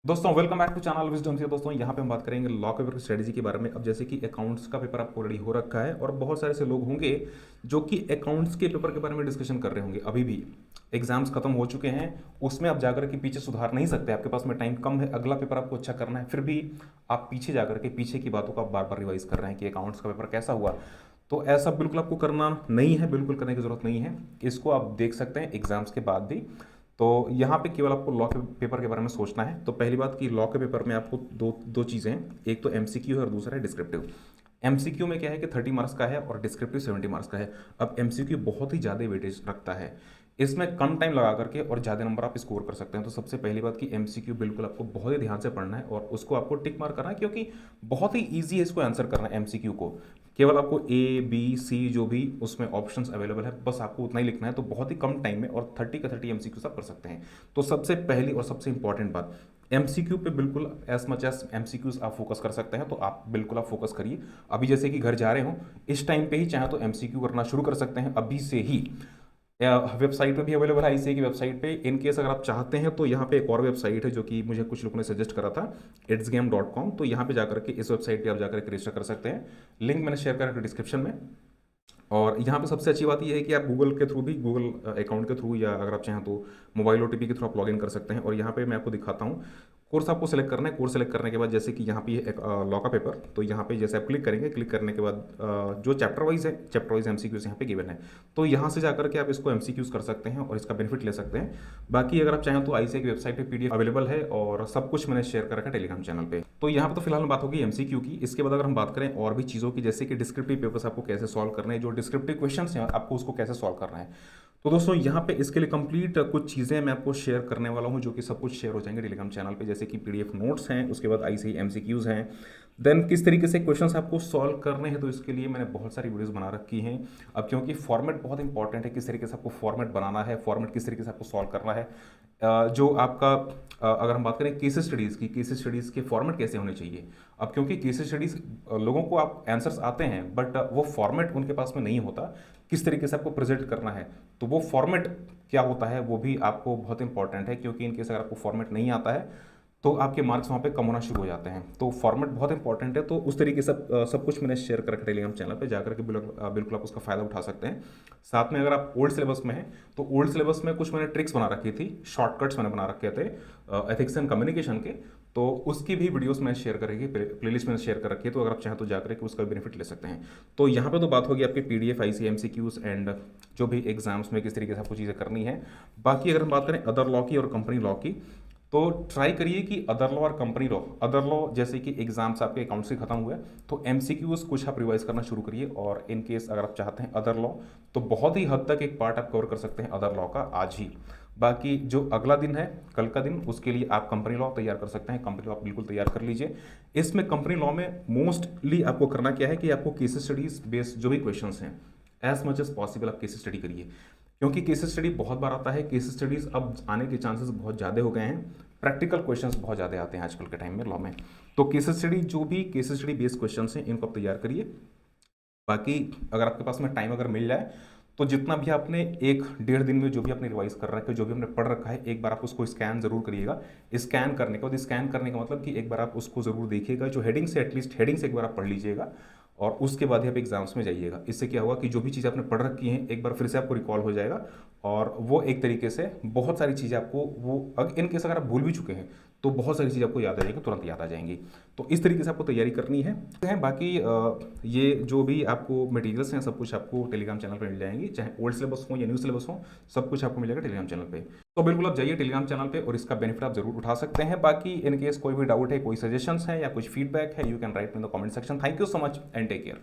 दोस्तों welcome back to channel Wisdom से। दोस्तों यहाँ पे हम बात करेंगे लॉ पेपर की स्ट्रेटजी के बारे में। अब जैसे कि अकाउंट्स का पेपर आपको ऑलरेडी हो रखा है और बहुत सारे ऐसे लोग होंगे जो कि अकाउंट्स के पेपर के बारे में डिस्कशन कर रहे होंगे। अभी भी एग्जाम्स खत्म हो चुके हैं, उसमें आप जाकर के पीछे सुधार नहीं सकते, आपके पास में टाइम कम है, अगला पेपर आपको अच्छा करना है, फिर भी आप पीछे जाकर के पीछे की बातों को आप बार बार रिवाइज कर रहे हैं कि अकाउंट्स का पेपर कैसा हुआ। तो ऐसा बिल्कुल आपको करना नहीं है, बिल्कुल करने की जरूरत नहीं है। इसको आप देख सकते हैं एग्जाम्स के बाद भी। तो यहाँ पे केवल आपको लॉ के पेपर के बारे में सोचना है। तो पहली बात कि लॉ के पेपर में आपको दो दो चीज़ें हैं, एक तो एमसीक्यू है और दूसरा है डिस्क्रिप्टिव। एमसीक्यू में क्या है कि 30 मार्क्स का है और डिस्क्रिप्टिव 70 मार्क्स का है। अब एमसीक्यू बहुत ही ज़्यादा वेटेज रखता है, इसमें कम टाइम लगा करके और ज़्यादा नंबर आप स्कोर कर सकते हैं। तो सबसे पहली बात कि एमसीक्यू बिल्कुल आपको बहुत ही ध्यान से पढ़ना है और उसको आपको टिक मार्क करना है, क्योंकि बहुत ही ईजी है इसको आंसर करना है एमसीक्यू को। केवल आपको ए बी सी जो भी उसमें ऑप्शंस अवेलेबल है बस आपको उतना ही लिखना है, तो बहुत ही कम टाइम में और 30 का 30 एमसीक्यूज आप कर सकते हैं। तो सबसे पहली और सबसे इंपॉर्टेंट बात, एमसीक्यू पे बिल्कुल एज मच एज एमसीक्यूज आप फोकस कर सकते हैं, तो आप बिल्कुल आप फोकस करिए। अभी जैसे कि घर जा रहे हो इस टाइम पे ही चाहे तो एमसीक्यू करना शुरू कर सकते हैं अभी से ही। वेबसाइट पे भी अवेलेबल है आईसीए की वेबसाइट पे। इन केस अगर आप चाहते हैं तो यहाँ पे एक और वेबसाइट है जो कि मुझे कुछ लोगों ने सजेस्ट करा था, itsgame.com। तो यहाँ पे जाकर के इस वेबसाइट पे आप जाकर के रजिस्टर कर सकते हैं। लिंक मैंने शेयर करा डिस्क्रिप्शन में। और यहाँ पे सबसे अच्छी बात यह है कि आप गूगल के थ्रू भी, गूगल अकाउंट के थ्रू, या अगर आप चाहें तो मोबाइल ओटीपी के थ्रू आप लॉगिन कर सकते हैं। और यहाँ पे मैं आपको दिखाता हूँ। कोर्स आपको सेलेक्ट करना है। कोर्स सेलेक्ट करने के बाद जैसे कि यहाँ पे एक लॉ का पेपर, तो यहाँ पे जैसे आप क्लिक करेंगे, क्लिक करने के बाद जो चैप्टर वाइज है, चैप्टर वाइज एमसीक्यूज यहाँ पे गिवन है। तो यहाँ से जाकर के आप इसको एमसीक्यूज कर सकते हैं और इसका बेनिफिट ले सकते हैं। बाकी अगर आप चाहें तो आईसीए की वेबसाइट पे पीडीएफ अवेलेबल है और सब कुछ मैंने शेयर कर रखा है टेलीग्राम चैनल पे। तो यहाँ पे तो फिलहाल बात होगी एमसीक्यू की। इसके बाद अगर हम बात करें और भी चीज़ों की, जैसे कि डिस्क्रिप्टिव पेपर्स आपको कैसे सॉल्व करने हैं, जो डिस्क्रिप्टिव क्वेश्चन हैं आपको उसको कैसे सॉल्व करना है। तो दोस्तों यहाँ पे इसके लिए कंप्लीट कुछ चीज़ें मैं आपको शेयर करने वाला हूँ, जो कि सब कुछ शेयर हो जाएंगे टेलीग्राम चैनल पे। जैसे कि पीडीएफ नोट्स हैं, उसके बाद आईसीए एमसीक्यूज हैं, देन किस तरीके से क्वेश्चंस आपको सॉल्व करने हैं। तो इसके लिए मैंने बहुत सारी वीडियोस बना रखी हैं। अब क्योंकि फॉर्मेट बहुत इंपॉर्टेंट है, किस तरीके से आपको फॉर्मेट बनाना है, फॉर्मेट किस तरीके से आपको सॉल्व करना है। जो आपका अगर हम बात करें केस स्टडीज़ की, केस स्टडीज़ के फॉर्मेट कैसे होने चाहिए। अब क्योंकि केस स्टडीज़ लोगों को आप आंसर्स आते हैं बट वो फॉर्मेट उनके पास में नहीं होता, किस तरीके से आपको प्रेजेंट करना है। तो वो फॉर्मेट क्या होता है वो भी आपको बहुत इंपॉर्टेंट है, क्योंकि इनकेस अगर आपको फॉर्मेट नहीं आता है तो आपके मार्क्स वहाँ पे कम होना शुरू हो जाते हैं। तो फॉर्मेट बहुत इंपॉर्टेंट है। तो उस तरीके से सब कुछ मैंने शेयर कर रखा है टेलीग्राम चैनल पे, जाकर के बिल्कुल आप उसका फ़ायदा उठा सकते हैं। साथ में अगर आप ओल्ड सिलेबस में हैं तो ओल्ड सिलेबस में कुछ मैंने ट्रिक्स बना रखी थी, शॉर्टकट्स मैंने बना रखे थे एथिक्स एंड कम्युनिकेशन के। तो उसकी भी वीडियोस मैंने शेयर करेंगे, प्लेलिस्ट मैंने शेयर कर रखी है। तो अगर आप चाहें तो जाकर के उसका बेनिफिट ले सकते हैं। तो यहाँ पे तो बात होगी आपकी पीडीएफ आईसीए एमसीक्यूज एंड जो भी एग्जाम्स में किस तरीके से आपको चीज़ें करनी है। बाकी अगर हम बात करें अदर लॉ की और कंपनी लॉ की, तो ट्राई करिए कि अदर लॉ और कंपनी लॉ, अदर लॉ जैसे कि एग्जाम्स आपके अकाउंट से खत्म हुए तो एमसीक्यूज कुछ आप रिवाइज करना शुरू करिए। और इन केस अगर आप चाहते हैं अदर लॉ, तो बहुत ही हद तक एक पार्ट आप कवर कर सकते हैं अदर लॉ का आज ही। बाकी जो अगला दिन है, कल का दिन, उसके लिए आप कंपनी लॉ तैयार कर सकते हैं। कंपनी लॉ आप बिल्कुल तैयार कर लीजिए। इसमें कंपनी लॉ में मोस्टली आपको करना क्या है कि आपको केस स्टडीज बेस्ड जो भी क्वेश्चन हैं एज मच एज पॉसिबल आप केस स्टडी करिए, क्योंकि केस स्टडी बहुत बार आता है। केस स्टडीज अब आने के चांसेस बहुत ज़्यादा हो गए हैं, प्रैक्टिकल क्वेश्चंस बहुत ज़्यादा आते हैं आजकल के टाइम में लॉ में। तो केस स्टडी, जो भी केस स्टडी बेस्ड क्वेश्चंस हैं, इनको आप तैयार करिए। बाकी अगर आपके पास में टाइम अगर मिल जाए तो जितना भी आपने 1-1.5 दिन में जो भी आपने रिवाइज कर रखा है, जो भी आपने पढ़ रखा है, एक बार आप उसको स्कैन जरूर करिएगा। स्कैन करने के बाद, स्कैन करने का मतलब कि एक बार आप उसको जरूर देखिएगा, जो हेडिंग से, एटलीस्ट हेडिंग से एक बार आप पढ़ लीजिएगा और उसके बाद ही आप एग्जाम्स में जाइएगा। इससे क्या होगा कि जो भी चीज़ आपने पढ़ रखी हैं एक बार फिर से आपको रिकॉल हो जाएगा और वो एक तरीके से बहुत सारी चीज़ें आपको, वो इन केस अगर आप भूल भी चुके हैं तो बहुत सारी चीज़ें आपको याद आ जाएंगी, तुरंत याद आ जाएंगी। तो इस तरीके से आपको तैयारी करनी है। बाकी ये जो भी आपको मटेरियल्स हैं सब कुछ आपको टेलीग्राम चैनल पर मिल जाएंगी, चाहे ओल्ड सिलेबस हो या न्यू सिलेबस हो, सब कुछ आपको मिलेगा टेलीग्राम चैनल पे। तो बिल्कुल आप जाइए टेलीग्राम चैनल पे और इसका बेनिफिट आप जरूर उठा सकते हैं। बाकी इन केस कोई भी डाउट है, कोई सजेशंस है या कुछ फीडबैक है, you can write in the comment section. Thank you so much and take care.